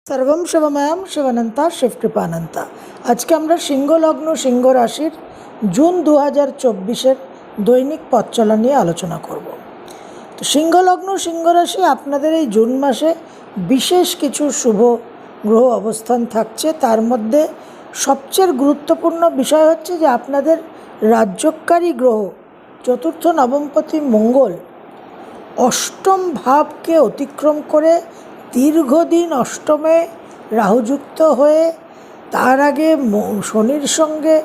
सर्वं शिवमयं शिवनंता शिवकृपानंता। आज के আমরা সিংহ লগ্ন সিংহ রাশির জুন 2024 দৈনিক পথ চলা নিয়ে আলোচনা করব। তো সিংহ লগ্ন সিংহ রাশি আপনাদের এই জুন মাসে বিশেষ কিছু শুভ গ্রহ অবস্থান থাকছে। তার মধ্যে সবচেয়ে গুরুত্বপূর্ণ বিষয় হচ্ছে যে আপনাদের রাজ্যকারী গ্রহ চতুর্থ নবমপতি মঙ্গল অষ্টম ভাবকে অতিক্রম করে দীর্ঘদিন অষ্টমে রাহুযুক্ত হয়ে তার আগে শনির সঙ্গে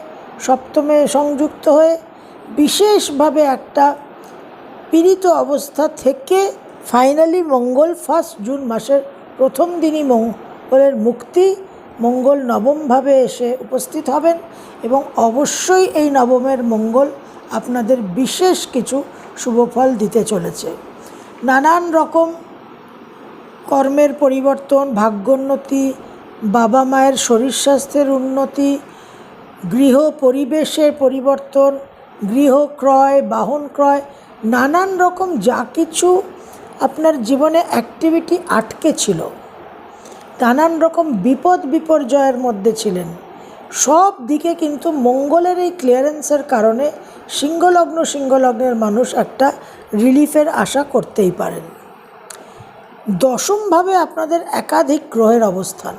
সপ্তমে সংযুক্ত হয়ে বিশেষভাবে একটা পীড়িত অবস্থা থেকে ফাইনালি মঙ্গল 1 জুন মাসের প্রথম দিনই মঙ্গলের মুক্তি, মঙ্গল নবমভাবে এসে উপস্থিত হবেন এবং অবশ্যই এই নবমের মঙ্গল আপনাদের বিশেষ কিছু শুভফল দিতে চলেছে। নানান রকম কর্মের পরিবর্তন, ভাগ্যোন্নতি, বাবা মায়ের শরীর স্বাস্থ্যের উন্নতি, গৃহ পরিবেশের পরিবর্তন, গৃহ ক্রয়, বাহন ক্রয়, নানান রকম যা কিছু আপনার জীবনে অ্যাক্টিভিটি আটকে ছিল, নানান রকম বিপদ বিপর্যয়ের মধ্যে ছিলেন, সব দিকে কিন্তু মঙ্গলের এই ক্লিয়ারেন্সের কারণে সিংহলগ্নের মানুষ একটা রিলিফের আশা করতেই পারেন। দশমভাবে আপনাদের একাধিক গ্রহের অবস্থান,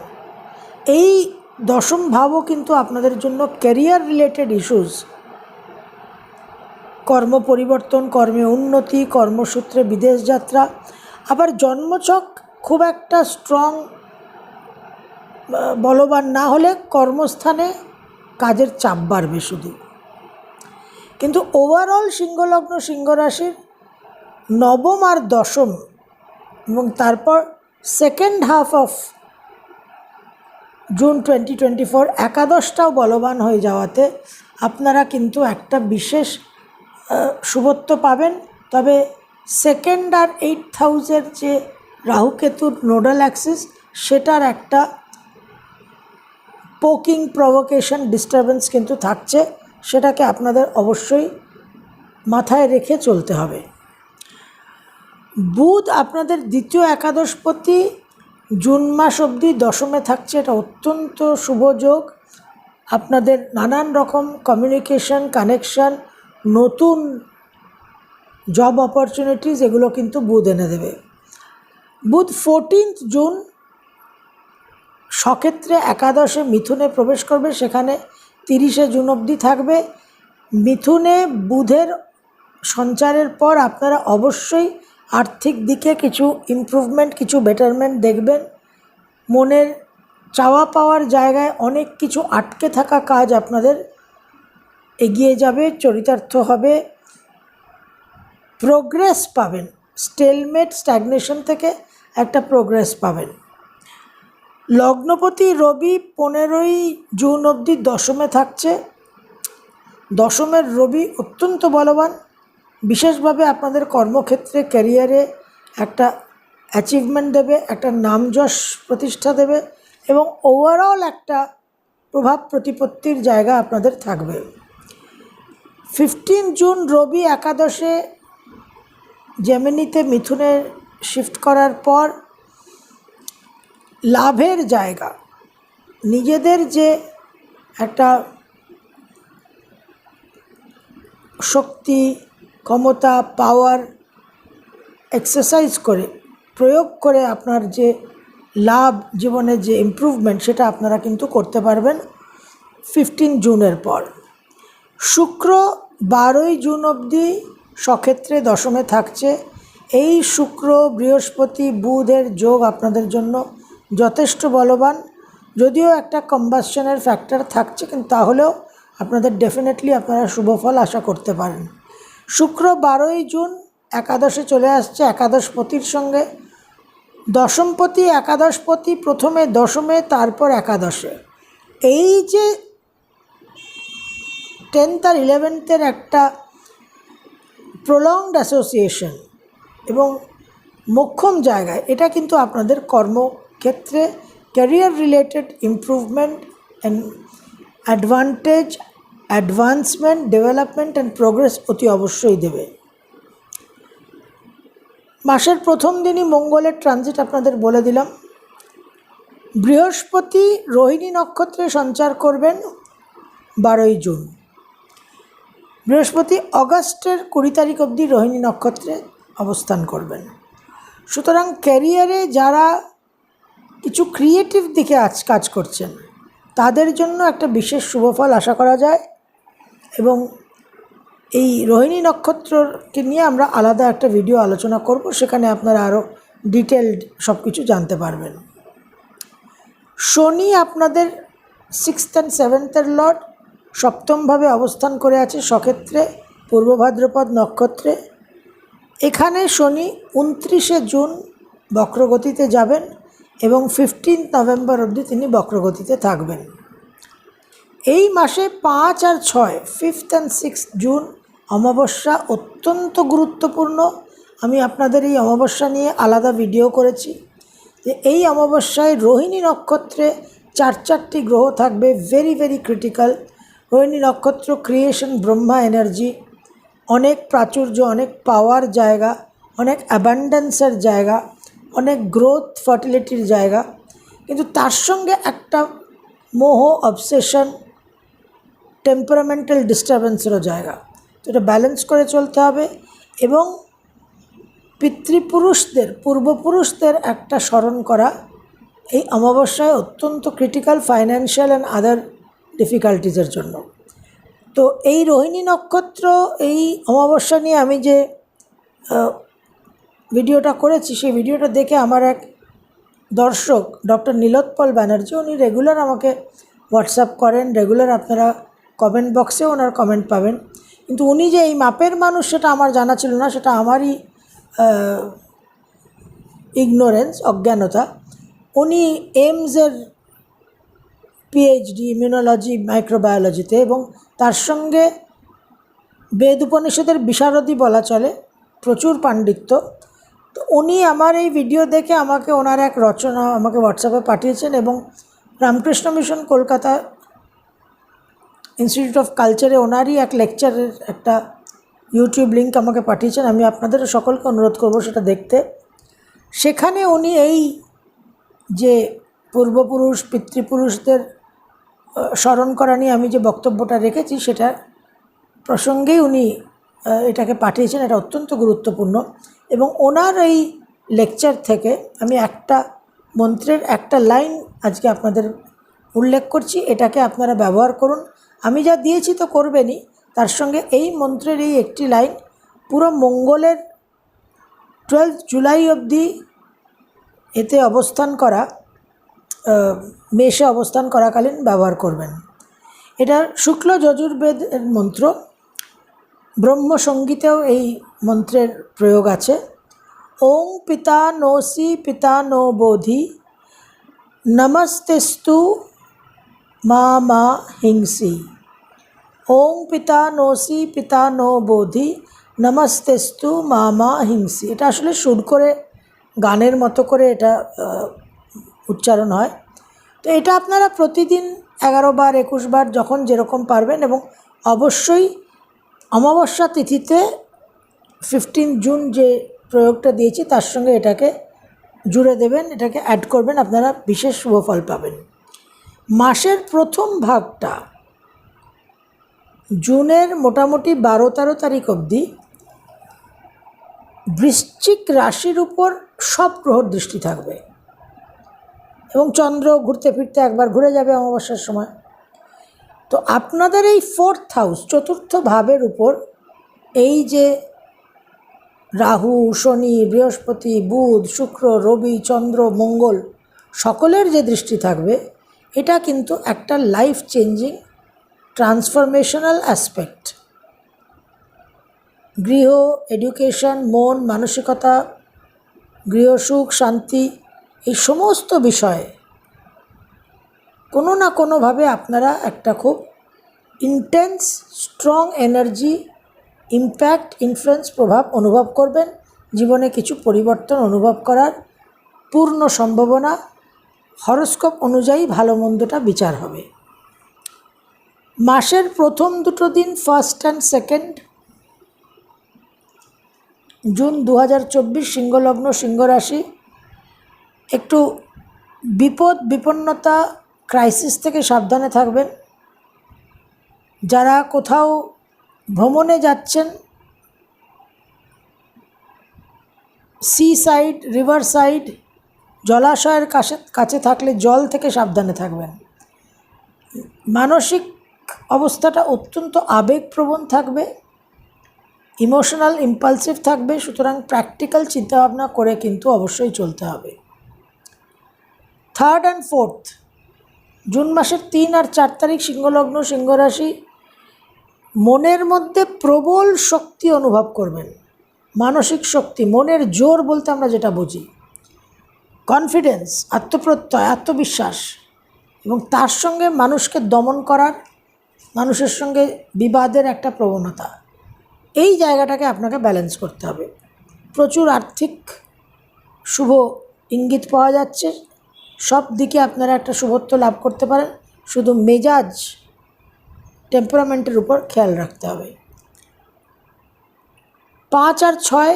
এই দশম ভাবও কিন্তু আপনাদের জন্য ক্যারিয়ার রিলেটেড ইস্যুস, কর্ম পরিবর্তন, কর্মে উন্নতি, কর্মসূত্রে বিদেশ যাত্রা, আবার জন্মছক খুব একটা স্ট্রং বলবান না হলে কর্মস্থানে কাজের চাপ বাড়বে শুধু। কিন্তু ওভারঅল সিংহলগ্ন সিংহ রাশির নবম আর দশম এবং তারপর সেকেন্ড হাফ অফ জুন 2024 একাদশটাও বলবান হয়ে যাওয়াতে আপনারা কিন্তু একটা বিশেষ শুভত্ব পাবেন। তবে সেকেন্ড আর 8th হাউসের যে রাহুকেতুর নোডাল অ্যাক্সিস, সেটার একটা পোকিং, প্রভোকেশন, ডিস্টারবেন্স কিন্তু থাকছে, সেটাকে আপনাদের অবশ্যই মাথায় রেখে চলতে হবে। বুধ আপনাদের দ্বিতীয় একাদশপতি জুন মাস অবধি দশমে থাকছে, এটা অত্যন্ত শুভ যোগ। আপনাদের নানান রকম কমিউনিকেশন, কানেকশান, নতুন জব অপরচুনিটিস, এগুলো কিন্তু বুধ এনে দেবে। বুধ 14th জুন সক্ষেত্রে একাদশে মিথুনে প্রবেশ করবে, সেখানে 30শে জুন অবধি থাকবে। মিথুনে বুধের সঞ্চারের পর আপনারা অবশ্যই আর্থিক দিকে কিছু ইমপ্রুভমেন্ট, কিছু বেটারমেন্ট দেখবেন। মনের চাওয়া পাওয়ার জায়গায় অনেক কিছু আটকে থাকা কাজ আপনাদের এগিয়ে যাবে, চরিতার্থ হবে, প্রোগ্রেস পাবেন। স্টেলমেট, স্ট্যাগনেশন থেকে একটা প্রোগ্রেস পাবেন। লগ্নপতি রবি 15ই জুন অবধি দশমে থাকছে। দশমের রবি অত্যন্ত বলবান, বিশেষভাবে আপনাদের কর্মক্ষেত্রে, ক্যারিয়ারে একটা অ্যাচিভমেন্ট দেবে, একটা নামযশ প্রতিষ্ঠা দেবে এবং ওভারঅল একটা প্রভাব প্রতিপত্তির জায়গা আপনাদের থাকবে। 15 জুন রবি একাদশে জেমিনিতে মিথুনে শিফট করার পর লাভের জায়গা, নিজেদের যে একটা শক্তি, ক্ষমতা, পাওয়ার এক্সারসাইজ করে, প্রয়োগ করে আপনার যে লাভ, জীবনে যে ইমপ্রুভমেন্ট, সেটা আপনারা কিন্তু করতে পারবেন 15 জুনের পর। শুক্র 12ই জুন অবধি সক্ষেত্রে দশমে থাকছে। এই শুক্র, বৃহস্পতি, বুধের যোগ আপনাদের জন্য যথেষ্ট বলবান, যদিও একটা কম্বাসশনের ফ্যাক্টর থাকছে, কিন্তু তাহলেও আপনাদের ডেফিনেটলি আপনারা শুভফল আশা করতে পারেন। শুক্র 12ই জুন একাদশে চলে আসছে একাদশপতির সঙ্গে। দশমপতি একাদশপতি প্রথমে দশমে, তারপর একাদশে। এই যে 10th আর 11th একটা প্রলংড অ্যাসোসিয়েশন এবং মোক্ষম জায়গায়, এটা কিন্তু আপনাদের কর্মক্ষেত্রে career related improvement and advantage, advancement, development and progress অতি অবশ্যই দেবে। মাসের প্রথম দিনই মঙ্গলের ট্রানজিট আপনাদের বলে দিলাম। বৃহস্পতি রোহিণী নক্ষত্রে সঞ্চার করবেন 12ই জুন। বৃহস্পতি অগাস্টের 20 তারিখ অবধি রোহিণী নক্ষত্রে অবস্থান করবেন। সুতরাং ক্যারিয়ারে যারা কিছু ক্রিয়েটিভ দিকে কাজ করছেন তাদের জন্য একটা বিশেষ শুভফল আশা করা যায়, এবং এই রোহিণী নক্ষত্রকে নিয়ে আমরা আলাদা একটা ভিডিও আলোচনা করব, সেখানে আপনারা আরও ডিটেলড সব কিছু জানতে পারবেন। শনি আপনাদের 6th and 7th লর্ড সপ্তমভাবে অবস্থান করে আছে সক্ষেত্রে, পূর্ব ভাদ্রপদ নক্ষত্রে। এখানে শনি 29শে জুন বক্রগতিতে যাবেন এবং 15 নভেম্বর অবধি তিনি বক্রগতিতে থাকবেন। এই মাসে 5 আর 6 5th and 6th জুন অমাবস্যা অত্যন্ত গুরুত্বপূর্ণ। আমি আপনাদের এই অমাবস্যা নিয়ে আলাদা ভিডিও করেছি যে এই অমাবস্যায় রোহিণী নক্ষত্রে 4টি গ্রহ থাকবে, ভেরি ভেরি ক্রিটিক্যাল। রোহিণী নক্ষত্র ক্রিয়েশন, ব্রহ্মা এনার্জি, অনেক প্রাচুর্য, অনেক পাওয়ার জায়গা, অনেক অ্যাবান্ডেন্সের জায়গা, অনেক গ্রোথ ফার্টিলিটির জায়গা, কিন্তু তার সঙ্গে একটা মোহ, অবসেশন, টেম্পারামেন্টাল ডিস্টারবেন্সেরও জায়গা। তো এটা ব্যালেন্স করে চলতে হবে, এবং পিতৃপুরুষদের, পূর্বপুরুষদের একটা স্মরণ করা এই অমাবস্যায় অত্যন্ত ক্রিটিক্যাল, ফাইন্যান্সিয়াল অ্যান্ড আদার ডিফিকাল্টিজের জন্য। তো এই রোহিণী নক্ষত্র, এই অমাবস্যা নিয়ে আমি যে ভিডিওটা করেছি, সেই ভিডিওটা দেখে আমার এক দর্শক ডক্টর নীলোৎপল ব্যানার্জি, উনি রেগুলার আমাকে হোয়াটসঅ্যাপ করেন, রেগুলার আপনারা কমেন্ট বক্সে ওনার কমেন্ট পাবেন, কিন্তু উনি যে এই মাপের মানুষ সেটা আমার জানা ছিল না, সেটা আমারই ইগনোরেন্স, অজ্ঞানতা। উনি এইমসের পিএইচডি ইমিউনোলজি মাইক্রোবায়োলজিতে, এবং তার সঙ্গে বেদ উপনিষদের বিশারদী বলা চলে, প্রচুর পাণ্ডিত্য। তো উনি আমার এই ভিডিও দেখে আমাকে ওনার এক রচনা আমাকে হোয়াটসঅ্যাপে পাঠিয়েছেন, এবং Ramakrishna mission Kolkata institute of কালচারে ওনারই এক লেকচারের একটা ইউটিউব লিঙ্ক আমাকে পাঠিয়েছেন। আমি আপনাদের সকলকে অনুরোধ করব সেটা দেখতে। সেখানে উনি এই যে পূর্বপুরুষ, পিতৃপুরুষদের স্মরণ করা নিয়ে আমি যে বক্তব্যটা রেখেছি, সেটা প্রসঙ্গেই উনি এটাকে পাঠিয়েছেন। এটা অত্যন্ত গুরুত্বপূর্ণ, এবং ওনার এই লেকচার থেকে আমি একটা মন্ত্রের একটা লাইন আজকে আপনাদের উল্লেখ করছি, এটাকে আপনারা ব্যবহার করুন। আমি যা দিয়েছি তো করবেনই, তার সঙ্গে এই মন্ত্রের এই একটি লাইন পুরো মঙ্গলের 12 জুলাই অবধি এতে অবস্থান করা, মেষে অবস্থান করাকালীন ব্যবহার করবেন। এটা শুক্ল যজুর্বেদের মন্ত্র, ব্রহ্মসঙ্গীতেও এই মন্ত্রের প্রয়োগ আছে। ওং পিতা নোসি পিতা নো বোধি নমস্তেস্তু মা মা হিংসি। ওং পিতা নোসি পিতা নো বোধি নমস্তেস্তু মা মা হিংসি। এটা আসলে সুর করে, গানের মতো করে এটা উচ্চারণ হয়। তো এটা আপনারা প্রতিদিন 11 বার 21 বার যখন যেরকম পারবেন, এবং অবশ্যই অমাবস্যা তিথিতে 15 জুন যে প্রয়োগটা দিয়েছি তার সঙ্গে এটাকে জুড়ে দেবেন, এটাকে অ্যাড করবেন, আপনারা বিশেষ শুভফল পাবেন। মাসের প্রথম ভাগটা জুনের মোটামুটি 12-13 তারিখ অবধি বৃশ্চিক রাশির উপর সব গ্রহর দৃষ্টি থাকবে, এবং চন্দ্র ঘুরতে ফিরতে একবার ঘুরে যাবে অমাবস্যার সময়। তো আপনাদের এই 4th হাউস, চতুর্থ ভাবের উপর এই যে রাহু, শনি, বৃহস্পতি, বুধ, শুক্র, রবি, চন্দ্র, মঙ্গল সকলের যে দৃষ্টি থাকবে, এটা কিন্তু একটা লাইফ চেঞ্জিং ট্রান্সফরমেশনাল অ্যাসপেক্ট। গৃহ, এডুকেশন, মন, মানসিকতা, গৃহসুখ, শান্তি, এই সমস্ত বিষয়ে কোনো না কোনোভাবে আপনারা একটা খুব intense, strong energy, impact, influence, প্রভাব অনুভব করবেন। জীবনে কিছু পরিবর্তন অনুভব করার পূর্ণ সম্ভাবনা, হরোস্কোপ অনুযায়ী ভালো মন্দটা বিচার হবে। মাসের প্রথম দুটো দিন, 1st and 2nd জুন 2024, সিংহলগ্ন, সিংহ রাশি, একটু বিপদ বিপন্নতা ক্রাইসিস থেকে সাবধানে থাকবেন। যারা কোথাও ভ্রমণে যাচ্ছেন, সি সাইড, রিভার সাইড, জলাশয়ের কাছে থাকলে জল থেকে সাবধানে থাকবেন। মানসিক অবস্থাটা অত্যন্ত আবেগপ্রবণ থাকবে, ইমোশনাল ইম্পালসিভ থাকবে, সুতরাং প্র্যাকটিক্যাল চিন্তাভাবনা করে কিন্তু অবশ্যই চলতে হবে। 3rd and 4th জুন মাসের 3 আর 4 তারিখ সিংহলগ্ন সিংহ রাশি, মনের মধ্যে প্রবল শক্তি অনুভব করবেন। মানসিক শক্তি, মনের জোর বলতে আমরা যেটা বুঝি, কনফিডেন্স, আত্মপ্রত্যয়, আত্মবিশ্বাস, এবং তার সঙ্গে মানুষকে দমন করার, মানুষের সঙ্গে বিবাদের একটা প্রবণতা, এই জায়গাটাকে আপনাকে ব্যালেন্স করতে হবে। প্রচুর আর্থিক শুভ ইঙ্গিত পাওয়া যাচ্ছে, সব দিকে আপনারা একটা শুভত্ব লাভ করতে পারেন, শুধু মেজাজ টেম্পারামেন্টের উপর খেয়াল রাখতে হবে। 5 আর 6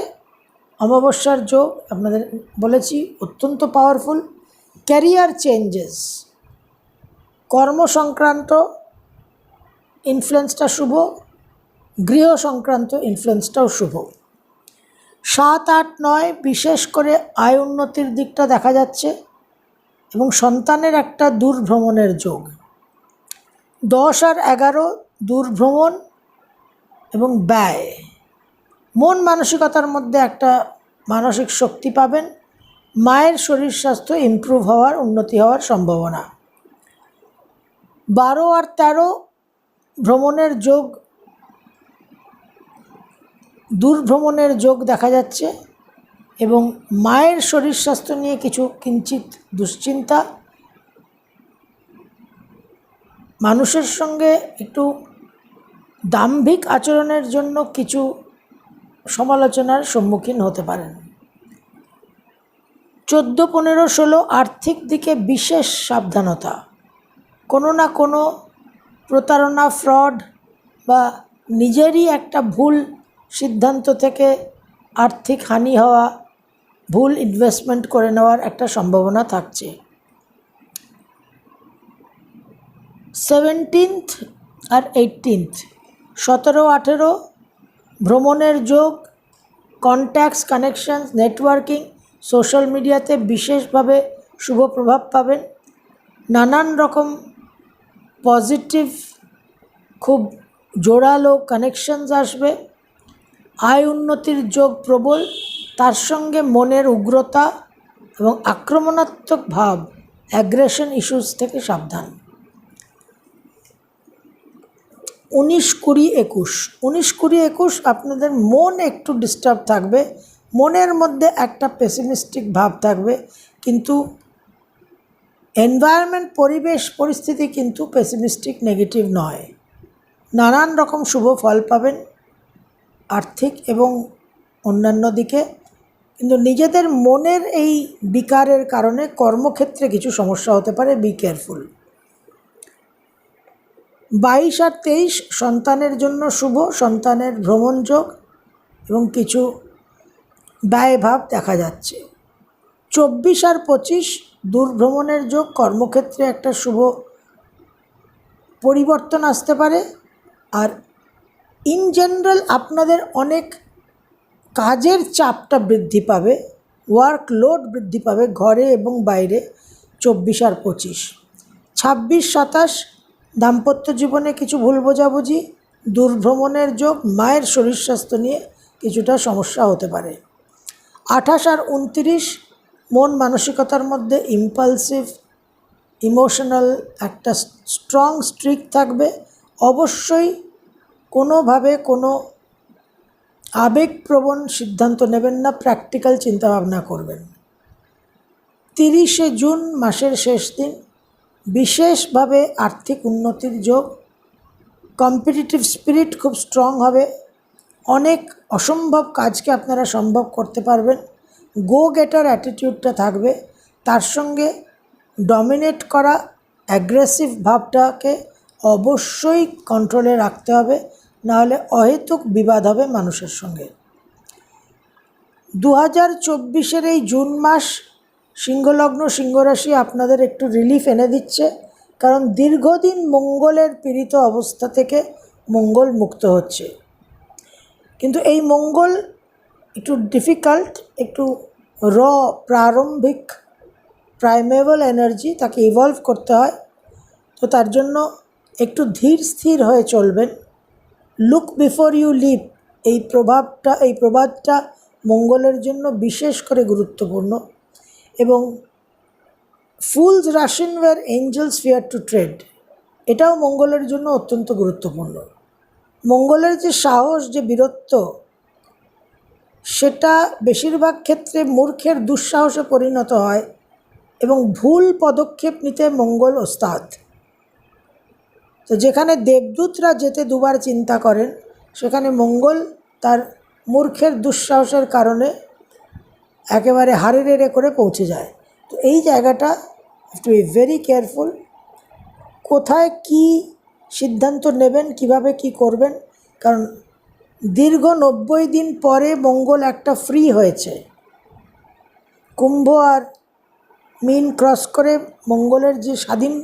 অমাবস্যার যোগ আপনাদের বলেছি অত্যন্ত পাওয়ারফুল। ক্যারিয়ার চেঞ্জেস, কর্ম সংক্রান্ত ইনফ্লুয়েন্সটা শুভ, গৃহ সংক্রান্ত ইনফ্লুয়েন্সটাও শুভ। 7, 8, 9 বিশেষ করে আয় উন্নতির দিকটা দেখা যাচ্ছে এবং সন্তানের একটা দূরভ্রমণের যোগ। 10 আর 11 দূরভ্রমণ এবং ব্যয়, মন মানসিকতার মধ্যে একটা মানসিক শক্তি পাবেন। মায়ের শরীর স্বাস্থ্য ইমপ্রুভ হওয়ার, উন্নতি হওয়ার সম্ভাবনা। 12 আর 13 ভ্রমণের যোগ, দূরভ্রমণের যোগ দেখা যাচ্ছে এবং মায়ের শরীর স্বাস্থ্য নিয়ে কিছু কিঞ্চিত দুশ্চিন্তা, মানুষের সঙ্গে একটু দাম্ভিক আচরণের জন্য কিছু সমালোচনার সম্মুখীন হতে পারেন। 14, 15, 16 আর্থিক দিকে বিশেষ সাবধানতা, কোনো না কোনো প্রতারণা, ফ্রড বা নিজেরই একটা ভুল সিদ্ধান্ত থেকে আর্থিক হানি হওয়া, ভুল ইনভেস্টমেন্ট করে নেওয়ার একটা সম্ভাবনা থাকছে। 17th আর 18th 17, 18 ভ্রমণের যোগ, কন্ট্যাক্টস, কানেকশানস, নেটওয়ার্কিং, সোশ্যাল মিডিয়াতে বিশেষভাবে শুভ প্রভাব পাবেন। নানান রকম পজিটিভ খুব জোরালো কানেকশানস আসবে। আয় উন্নতির যোগ প্রবল, তার সঙ্গে মনের উগ্রতা এবং আক্রমণাত্মক ভাব, অ্যাগ্রেশন ইস্যুস থেকে সাবধান। 19, 20, 21 আপনাদের মন একটু ডিস্টার্ব থাকবে, মনের মধ্যে একটা পেসিমিস্টিক ভাব থাকবে, কিন্তু এনভায়রনমেন্ট, পরিবেশ পরিস্থিতি কিন্তু পেসিমিস্টিক নেগেটিভ নয়। নানান রকম শুভ ফল পাবেন আর্থিক এবং অন্যান্য দিকে, কিন্তু নিজেদের মনের এই বিকারের কারণে কর্মক্ষেত্রে কিছু সমস্যা হতে পারে, বি কেয়ারফুল। 22 আর 23 সন্তানের জন্য শুভ, সন্তানের ভ্রমণ যোগ এবং কিছু ব্যয়ভাব দেখা যাচ্ছে। 24 আর 25 দূরভ্রমণের যোগ, কর্মক্ষেত্রে একটা শুভ পরিবর্তন আসতে পারে। আর ইন জেনারেল আপনাদের অনেক কাজের চাপটা বৃদ্ধি পাবে, ওয়ার্ক লোড বৃদ্ধি পাবে ঘরে এবং বাইরে। 24 আর 25। 26, 27 দাম্পত্য জীবনে কিছু ভুল বোঝাবুঝি, দূরভ্রমণের যোগ, মায়ের শরীর স্বাস্থ্য নিয়ে কিছুটা সমস্যা হতে পারে। 28 আর 29 মন মানসিকতার মধ্যে ইম্পালসিভ, ইমোশনাল একটা স্ট্রং স্ট্রিক থাকবে। অবশ্যই কোনোভাবে কোনো আবেগপ্রবণ সিদ্ধান্ত নেবেন না, প্র্যাকটিক্যাল চিন্তাভাবনা করবেন। 30 জুন মাসের শেষ দিন, বিশেষভাবে আর্থিক উন্নতির যোগ, কম্পিটিটিভ স্পিরিট খুব স্ট্রং হবে, অনেক অসম্ভব কাজকে আপনারা সম্ভব করতে পারবেন। গো গেটার অ্যাটিটিউডটা থাকবে, তার সঙ্গে ডমিনেট করা অ্যাগ্রেসিভ ভাবটাকে অবশ্যই কন্ট্রোলে রাখতে হবে, নাহলে অহেতুক বিবাদ হবে মানুষের সঙ্গে। 2024 এই জুন মাস সিংহলগ্ন সিংহ রাশি আপনাদের একটু রিলিফ এনে দিচ্ছে, কারণ দীর্ঘদিন মঙ্গলের পীড়িত অবস্থা থেকে মঙ্গল মুক্ত হচ্ছে। কিন্তু এই মঙ্গল একটু ডিফিকাল্ট, একটু প্রারম্ভিক প্রাইমেবল এনার্জি, তাকে ইভলভ করতে হয়। তো তার জন্য একটু ধীর স্থির হয়ে চলবেন। লুক বিফোর ইউ লিভ, এই প্রবাদটা মঙ্গলের জন্য বিশেষ করে গুরুত্বপূর্ণ। এবং fools rush in where angels fear to tread, এটাও মঙ্গলের জন্য অত্যন্ত গুরুত্বপূর্ণ। মঙ্গলের যে সাহস, যে বীরত্ব, সেটা বেশিরভাগ ক্ষেত্রে মূর্খের দুঃসাহসে পরিণত হয় এবং ভুল পদক্ষেপ নিতে মঙ্গল ওস্তাদ। তো যেখানে দেবদূতরা যেতে দুবার চিন্তা করেন, সেখানে মঙ্গল তার মূর্খের দুঃসাহসের কারণে একেবারে হাড়ে রেড়ে করে পৌঁছে যায়। তো এই জায়গাটা টু বি ভেরি কেয়ারফুল। কোথায় কি সিদ্ধান্ত নেবেন, কিভাবে কি করবেন, কারণ দীর্ঘ 90 দিন পরে মঙ্গল একটা ফ্রি হয়েছে। কুম্ভ আর মীন ক্রস করে মঙ্গলের যে স্বাধীন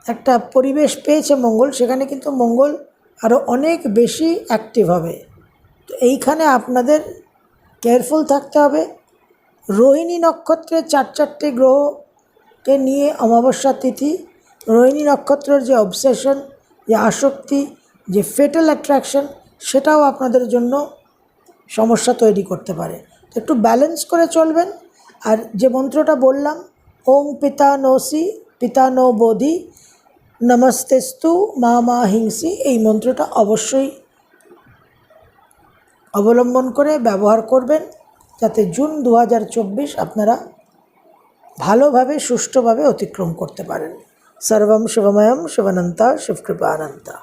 একটা পরিবেশ পেয়েছে মঙ্গল, সেখানে কিন্তু মঙ্গল আরও অনেক বেশি অ্যাক্টিভ হবে। তো এইখানে আপনাদের কেয়ারফুল থাকতে হবে। রোহিণী নক্ষত্রের 4 গ্রহকে নিয়ে অমাবস্যা তিথি, রোহিণী নক্ষত্রের যে অবসেশন, যে আসক্তি, যে ফেটাল অ্যাট্রাকশন, সেটাও আপনাদের জন্য সমস্যা তৈরি করতে পারে। তো একটু ব্যালেন্স করে চলবেন। আর যে মন্ত্রটা বললাম, ওং পিতা নোসি পিতা নো বোধি নমস্তেস্তু মা মা হিংসি, এই মন্ত্রটা অবশ্যই অবলম্বন করে ব্যবহার করবেন, যাতে জুন 2024 আপনারা ভালোভাবে সুষ্ঠুভাবে অতিক্রম করতে পারেন। সর্বম শিবময়ম শিবানন্তা শিবকৃপানন্তা।